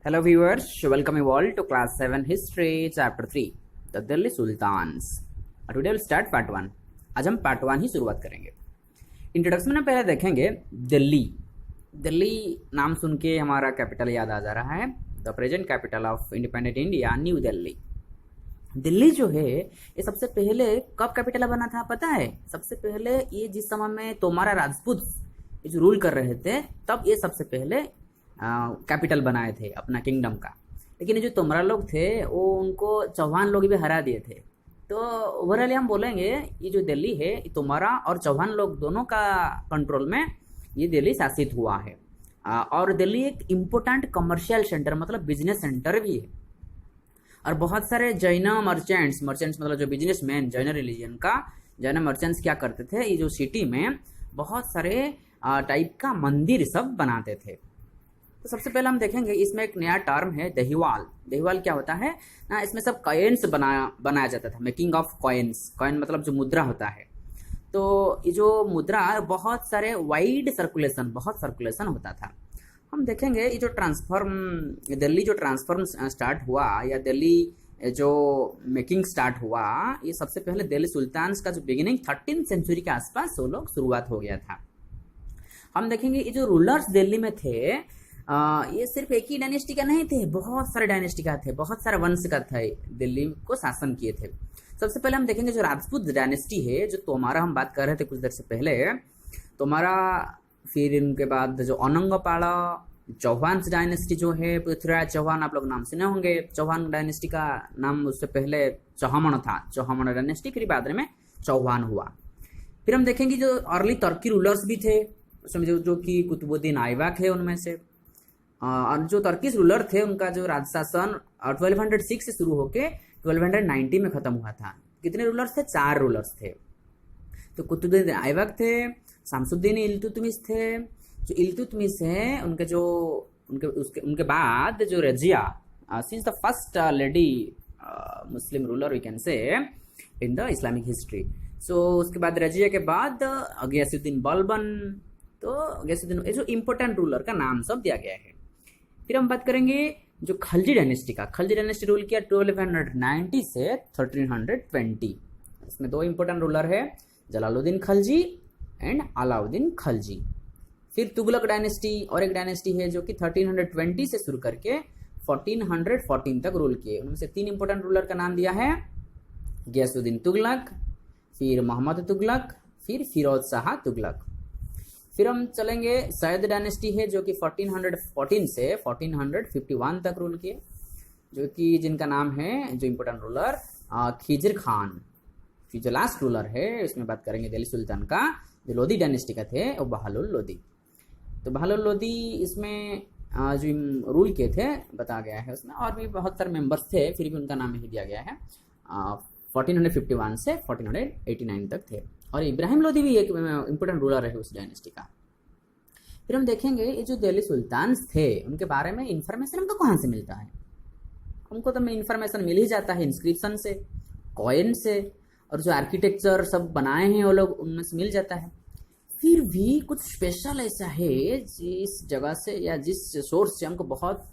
Hello viewers, welcome you all to class 7 history chapter 3 the Delhi Sultans. Today we'll start part 1. आज हम part 1 ही शुरुआत करेंगे। Introduction में पहले देखेंगे दिल्ली। दिल्ली नाम सुन के हमारा कैपिटल याद आ जा रहा है, the present capital of independent India new Delhi. Delhi जो है ये सबसे पहले कब कैपिटल बना था पता है? सबसे पहले ये जिस समय में तोमारा राजपूत जो रूल कर रहे थे तब ये सबसे पहले कैपिटल बनाए थे अपना किंगडम का। लेकिन जो तोमरा लोग थे वो उनको चौहान लोग भी हरा दिए थे। तो ओवरऑल हम बोलेंगे ये जो दिल्ली है तोमरा और चौहान लोग दोनों का कंट्रोल में ये दिल्ली शासित हुआ है। और दिल्ली एक इम्पोर्टेंट कमर्शियल सेंटर मतलब बिजनेस सेंटर भी है। और बहुत सारे जैन मर्चेंट्स मतलब जो बिजनेसमैन जैन रिलीजन का जैन मर्चेंट्स क्या करते थे, ये जो सिटी में बहुत सारे टाइप का मंदिर सब बनाते थे। तो सबसे पहले हम देखेंगे इसमें एक नया टर्म है दहीवाल। दहीवाल क्या होता है ना, इसमें सब कॉइन्स बनाया जाता था, मेकिंग ऑफ कॉइन्स। कॉइन मतलब जो मुद्रा होता है। तो ये जो मुद्रा बहुत सारे वाइड सर्कुलेशन होता था। हम देखेंगे ये जो दिल्ली जो ट्रांसफॉर्म स्टार्ट हुआ या दिल्ली जो मेकिंग स्टार्ट हुआ, ये सबसे पहले दिल्ली सुल्तान्स का जो बिगिनिंग 13th सेंचुरी के आसपास वो लोग शुरुआत हो गया था। हम देखेंगे ये जो रूलर्स दिल्ली में थे ये सिर्फ एक ही डायनेस्टी का नहीं थे, बहुत सारे डायनेस्टी का थे, बहुत सारे वंश का थे, दिल्ली को शासन किए थे। सबसे पहले हम देखेंगे जो राजपूत डायनेस्टी है, जो तोमारा हम बात कर रहे थे कुछ देर से पहले, तोमारा, फिर इनके बाद जो अनंगपाड़ा, चौहान डायनेस्टी जो है, पृथ्वीराज चौहान आप लोग नाम सुने होंगे। चौहान डायनेस्टी का नाम उससे पहले चौहामण था, चौहामण डायनेस्टी, फिर बाद में चौहान हुआ। फिर हम देखेंगे जो अर्ली तुर्की रूलर्स भी थे उसमें जो कि कुतुबुद्दीन ऐबक है उनमें से। और जो तुर्किश रूलर थे उनका जो राजशासन 1206 से शुरू होके 1290 में खत्म हुआ था। कितने रूलर्स थे? 4 रूलर्स थे। तो कुतुबुद्दीन ऐबक थे, शमसुद्दीन इल्तुतमिश थे। जो इल्तुतमिश है उनके बाद जो Razia, she is the first lady Muslim ruler we can say in the Islamic history. So उसके बाद रजिया के बाद गयासुद्दीन बलबन। तो गयासुद्दीन ये जो इम्पोर्टेंट रूलर का नाम सब दिया गया है। फिर हम बात करेंगे जो खलजी डायनेस्टी का। खलजी डायनेस्टी रूल किया 1290 से 1320। इसमें 2 इंपोर्टेंट रूलर है, जलालुद्दीन खलजी एंड अलाउद्दीन खलजी। फिर तुगलक डायनेस्टी और एक डायनेस्टी है जो कि 1320 से शुरू करके 1414 तक रूल किए। उनमें से 3 इंपोर्टेंट रूलर का नाम दिया है, गयासुद्दीन तुगलक, फिर मोहम्मद तुगलक, फिर फिरोज शाह तुगलक। फिर हम चलेंगे सैयद डायनेस्टी है जो कि 1414 से 1451 तक रूल किए, जो कि जिनका नाम है जो इम्पोर्टेंट रूलर खिजर खान। फिर जो लास्ट रूलर है उसमें बात करेंगे दिल्ली सुल्तान का, जो लोधी डायनेस्टी का थे वो बहालुल लोधी। तो बहालुल लोधी इसमें जो रूल किए थे बताया गया है, उसमें और भी बहुत सारे मेंबर्स थे, फिर भी उनका नाम ही दिया गया है। 1451 से 1489 तक थे। और इब्राहिम लोधी भी एक इम्पोर्टेंट रूलर है उस डायनेस्टी का। फिर हम देखेंगे ये जो दिल्ली सुल्तान्स थे उनके बारे में इंफॉर्मेशन हमको कहाँ से मिलता है? हमको तो इंफॉर्मेशन मिल ही जाता है इंस्क्रिप्शन से, कॉइन से, और जो आर्किटेक्चर सब बनाए हैं वो लोग उनमें से मिल जाता है। फिर भी कुछ स्पेशल ऐसा है जिस जगह से या जिस सोर्स से हमको बहुत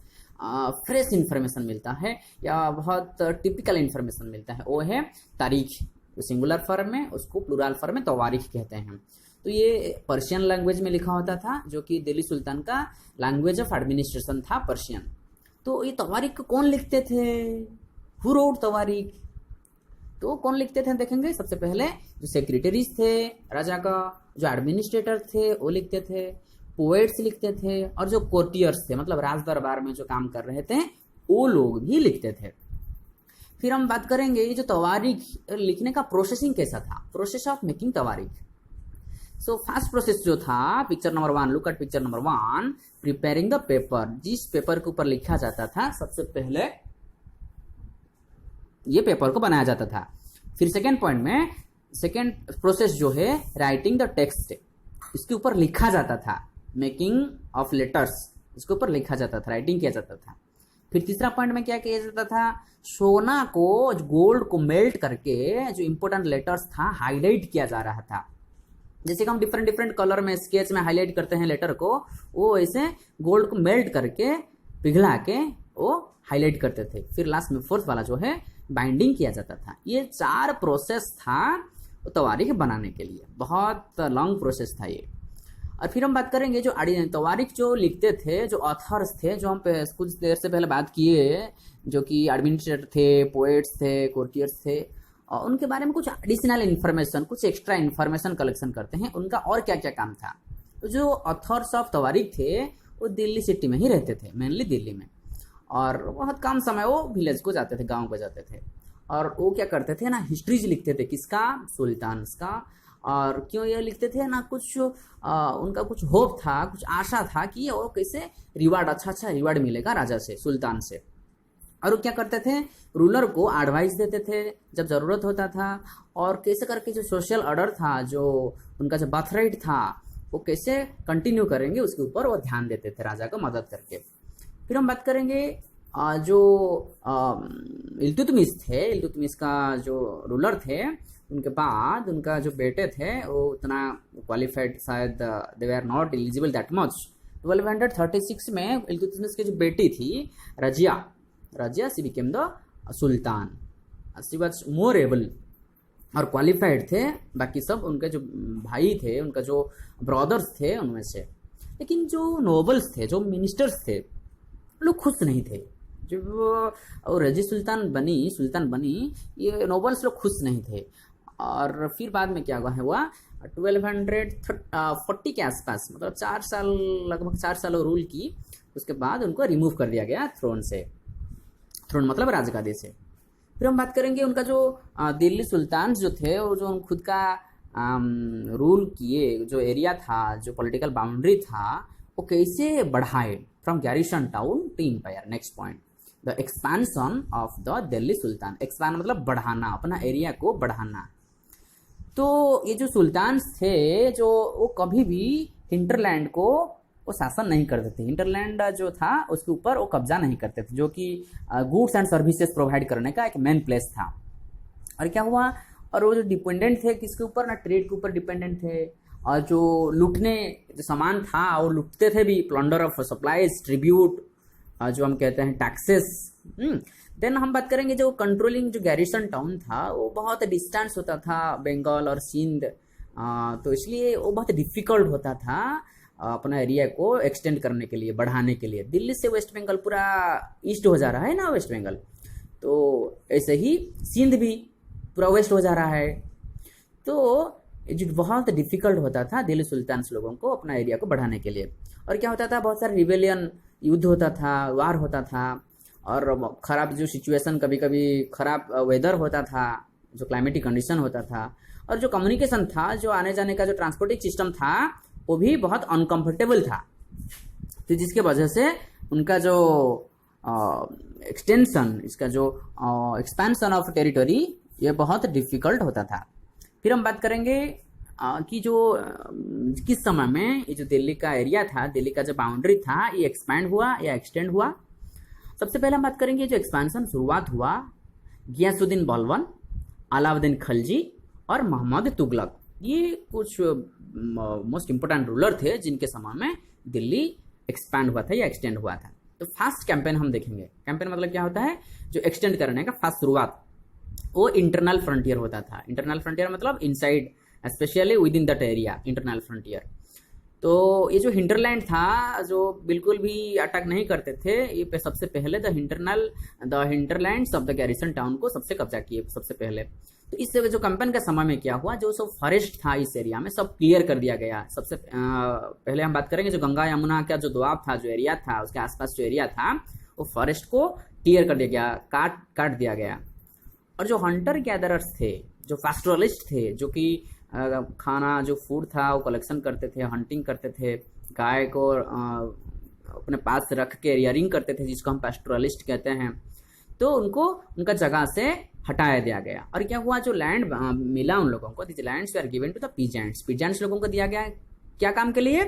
फ्रेश इंफॉर्मेशन मिलता है या बहुत टिपिकल इंफॉर्मेशन मिलता है, वो है तारीख। सिंगुलर फॉर्म में उसको प्लूरल फॉर्म में तवारीख कहते हैं। तो ये पर्शियन लैंग्वेज में लिखा होता था, जो कि दिल्ली सुल्तान का लैंग्वेज ऑफ एडमिनिस्ट्रेशन था पर्शियन। तो ये तवारीख को कौन लिखते थे? हु रोट तवारीख? तो कौन लिखते थे देखेंगे। सबसे पहले जो सेक्रेटरीज थे राजा का, जो एडमिनिस्ट्रेटर थे वो लिखते थे, पोएट्स लिखते थे, और जो कोर्टियर्स थे मतलब राज दरबार में जो काम कर रहे थे वो लोग भी लिखते थे। फिर हम बात करेंगे ये जो तवारीख लिखने का प्रोसेसिंग कैसा था, प्रोसेस ऑफ मेकिंग तवारीख। सो फर्स्ट प्रोसेस जो था, picture number 1, look at picture number 1, preparing the paper. जिस पेपर के ऊपर लिखा जाता था सबसे पहले ये पेपर को बनाया जाता था। फिर सेकेंड पॉइंट में सेकेंड प्रोसेस जो है राइटिंग द टेक्स्ट, इसके ऊपर लिखा जाता था। मेकिंग ऑफ लेटर्स, इसके ऊपर लिखा जाता था, राइटिंग किया जाता था। फिर तीसरा पॉइंट में क्या किया जाता था, सोना को गोल्ड को मेल्ट करके जो इंपोर्टेंट लेटर्स था हाईलाइट किया जा रहा था। जैसे कि हम डिफरेंट कलर में स्केच में हाईलाइट करते हैं लेटर को, वो ऐसे गोल्ड को मेल्ट करके पिघला के वो हाईलाइट करते थे, फिर लास्ट में फोर्थ वाला जो है बाइंडिंग किया जाता था। ये 4 प्रोसेस था तवारीख बनाने के लिए, बहुत लॉन्ग प्रोसेस था ये। और फिर हम बात करेंगे जो तवारीख जो लिखते थे, जो ऑथर्स थे, जो हम कुछ देर से पहले बात किए, जो कि एडमिनिस्ट्रेटर थे, पोएट्स थे, कोर्टियर्स थे, और उनके बारे में कुछ एडिशनल इन्फॉर्मेशन, कुछ एक्स्ट्रा इन्फॉर्मेशन कलेक्शन करते हैं, उनका और क्या क्या काम था। तो जो ऑथर्स ऑफ तवारीख थे वो दिल्ली सिटी में ही रहते थे, मेनली दिल्ली में, और बहुत कम समय वो विलेज को जाते थे, गांव को जाते थे। और वो क्या करते थे ना, हिस्ट्रीज लिखते थे, किसका, सुल्तान्स का। और क्यों ये लिखते थे ना, कुछ उनका कुछ होप था, कुछ आशा था कि वो कैसे रिवार्ड, अच्छा रिवार्ड मिलेगा राजा से, सुल्तान से। और वो क्या करते थे, रूलर को एडवाइस देते थे जब ज़रूरत होता था, और कैसे करके जो सोशल ऑर्डर था, जो उनका जो बर्थ राइट था, वो कैसे कंटिन्यू करेंगे उसके ऊपर वो ध्यान देते थे राजा को मदद करके। फिर हम बात करेंगे जो इल्तुतमिश थे, इल्तुतमिश का जो रूलर थे, उनके बाद उनका जो बेटे थे वो उतना क्वालिफाइड, शायद they are not eligible that much. 1236 में इल्तुतमिश की जो बेटी थी Razia she became the sultan. She was more able और क्वालिफाइड थे, बाकी सब उनके जो भाई थे, उनका जो ब्रदर्स थे उनमें से। लेकिन जो नोबल्स थे, जो मिनिस्टर्स थे, लोग खुश नहीं थे। जब रजी सुल्तान बनी, ये नोबल्स लोग खुश नहीं थे। और फिर बाद में क्या हुआ 1240 के आसपास, मतलब 4 साल, लगभग 4 साल रूल की, उसके बाद उनको रिमूव कर दिया गया थ्रोन से। थ्रोन मतलब राजगादी से। फिर हम बात करेंगे उनका जो दिल्ली सुल्तान जो थे, वो जो खुद का रूल किए, जो एरिया था, जो पॉलिटिकल बाउंड्री था, वो कैसे बढ़ाए from garrison town to empire. Next point, the expansion of the Delhi sultan. Expand मतलब बढ़ाना, अपना एरिया को बढ़ाना। तो ये जो सुल्तान थे, जो वो कभी भी हिंटरलैंड को वो शासन नहीं करते थे। हिंटरलैंड जो था उसके ऊपर वो कब्जा नहीं करते थे, जो कि गुड्स एंड सर्विसेज प्रोवाइड करने का एक मेन प्लेस था। और क्या हुआ, और वो जो डिपेंडेंट थे किसके ऊपर ना, ट्रेड के ऊपर डिपेंडेंट थे। और जो लूटने जो सामान था वो लूटते थे भी, प्लंडर ऑफ सप्लाईज, ट्रिब्यूट, जो हम कहते हैं टैक्सेस। देन हम बात करेंगे जो कंट्रोलिंग जो गैरिसन टाउन था, वो बहुत डिस्टेंस होता था बंगाल और सिंध, तो इसलिए वो बहुत डिफिकल्ट होता था अपना एरिया को एक्सटेंड करने के लिए, बढ़ाने के लिए। दिल्ली से वेस्ट बंगाल पूरा ईस्ट हो जा रहा है ना, वेस्ट बंगाल, तो ऐसे ही सिंध भी पूरा वेस्ट हो जा रहा है। तो जो बहुत डिफिकल्ट होता था दिल्ली सुल्तान लोगों को अपना एरिया को बढ़ाने के लिए। और क्या होता था, बहुत सारे रिवेलियन, युद्ध होता था, वार होता था, और खराब जो सिचुएशन, कभी कभी खराब वेदर होता था, जो क्लाइमेटिक कंडीशन होता था, और जो कम्युनिकेशन था, जो आने जाने का जो ट्रांसपोर्टिंग सिस्टम था, वो भी बहुत अनकंफर्टेबल था। तो जिसके वजह से उनका जो एक्सटेंशन, इसका जो एक्सपेंशन ऑफ टेरिटरी, ये बहुत डिफिकल्ट होता था। फिर हम बात करेंगे कि जो किस समय में ये जो दिल्ली का एरिया था, दिल्ली का जो बाउंड्री था, ये एक्सपैंड हुआ या एक्सटेंड हुआ। सबसे पहले हम बात करेंगे जो एक्सपेंशन शुरुआत हुआ गियासुद्दीन बलबन, अलाउद्दीन खलजी और मोहम्मद तुगलक। ये कुछ मोस्ट इंपोर्टेंट रूलर थे जिनके समय में दिल्ली एक्सपैंड हुआ था या एक्सटेंड हुआ था। तो फर्स्ट कैंपेन हम देखेंगे। कैंपेन मतलब क्या होता है, जो एक्सटेंड करने का फर्स्ट शुरुआत, वो इंटरनल फ्रंटियर होता था। इंटरनल फ्रंटियर मतलब inside, specially with in that area, internal frontier. तो ये जो हिंटरलैंड था, जो बिल्कुल भी अटैक नहीं करते थे, ये सबसे पहले the hinterlands of the garrison town को सबसे कब्जा किए सबसे पहले। तो इससे जो कैंपेन का समय में क्या हुआ, जो सब फॉरेस्ट था इस एरिया में, सब क्लियर कर दिया गया। सबसे पहले हम बात करेंगे जो गंगा यमुना का जो दोआब था, जो एरिया था, उसके आसपास जो एरिया था, वो फॉरेस्ट को क्लियर कर दिया गया, काट दिया गया। और जो हंटर गैदरर्स थे, जो पास्टोरलिस्ट थे, जो कि खाना, जो फूड था वो कलेक्शन करते थे, हंटिंग करते थे, गाय को अपने पास रख के रियरिंग करते थे, जिसको हम पास्टोरलिस्ट कहते हैं, तो उनको उनका जगह से हटाया दिया गया। और क्या हुआ, जो लैंड मिला उन लोगों को, this lands were given to the peasants. Peasants लोगों को दिया गया क्या काम के लिए,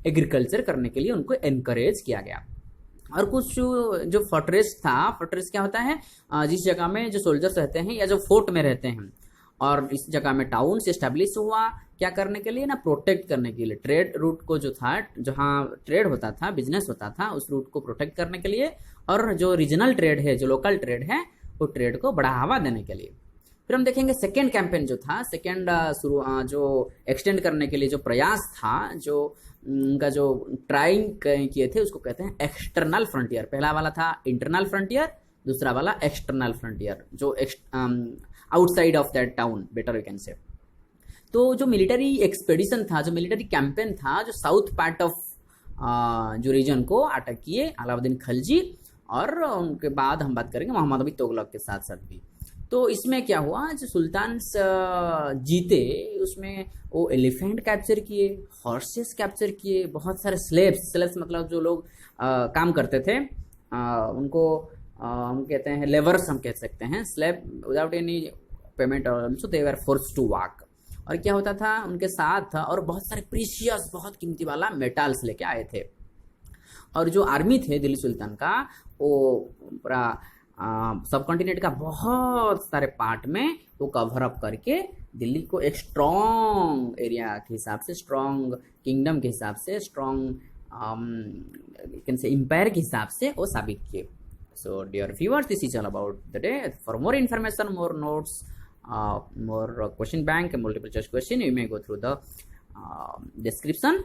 एग्रीकल्चर करने के लिए उनको एनकरेज किया गया। और कुछ जो फोर्ट्रेस था, फोर्ट्रेस क्या होता है, जिस जगह में जो सोल्जर्स रहते हैं या जो फोर्ट में रहते हैं, और इस जगह में टाउन से स्टैब्लिश हुआ क्या करने के लिए ना, प्रोटेक्ट करने के लिए। ट्रेड रूट को जो था, जहाँ ट्रेड होता था, बिजनेस होता था, उस रूट को प्रोटेक्ट करने के लिए, और जो रीजनल ट्रेड है, जो लोकल ट्रेड है, वो ट्रेड को बढ़ावा देने के लिए। फिर हम देखेंगे सेकेंड कैंपेन जो था, सेकेंड जो एक्सटेंड करने के लिए जो प्रयास था, जो उनका जो ट्राइंग किए थे, उसको कहते हैं एक्सटर्नल फ्रंटियर। पहला वाला था इंटरनल फ्रंटियर, दूसरा वाला एक्सटर्नल फ्रंटियर, जो outside of that town, better we can say. तो जो मिलिट्री एक्सपेडिशन था, जो मिलिट्री कैंपेन था, जो साउथ पार्ट ऑफ जो रीजन को अटैक किए अलाउद्दीन खिलजी, और उनके बाद हम बात करेंगे मोहम्मद अली तुगलक के साथ साथ भी। तो इसमें क्या हुआ, जो सुल्तान जीते, उसमें वो एलिफेंट कैप्चर किए, हॉर्सेस कैप्चर किए, बहुत सारे स्लेव्स मतलब जो लोग काम करते थे, उनको हम कहते हैं लेबर्स, हम कह सकते हैं, slave without any payment, also they were forced to work. और क्या होता था उनके साथ, और बहुत सारे प्रीशियस, बहुत कीमती वाला मेटल्स लेके आए थे। और जो आर्मी थे दिल्ली सुल्तान का, वो पूरा सब कॉन्टिनेंट का बहुत सारे पार्ट में वो कवर अप करके दिल्ली को एक स्ट्रॉन्ग एरिया के हिसाब से, स्ट्रॉन्ग किंगडम के हिसाब से, स्ट्रॉन्ग कैन से एम्पायर के हिसाब से वो साबित किए। So dear viewers, this is all about the day. For more information, more notes, more question bank and multiple choice question, you may go through the description,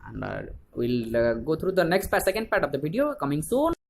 and we'll go through the next part, second part of the video coming soon.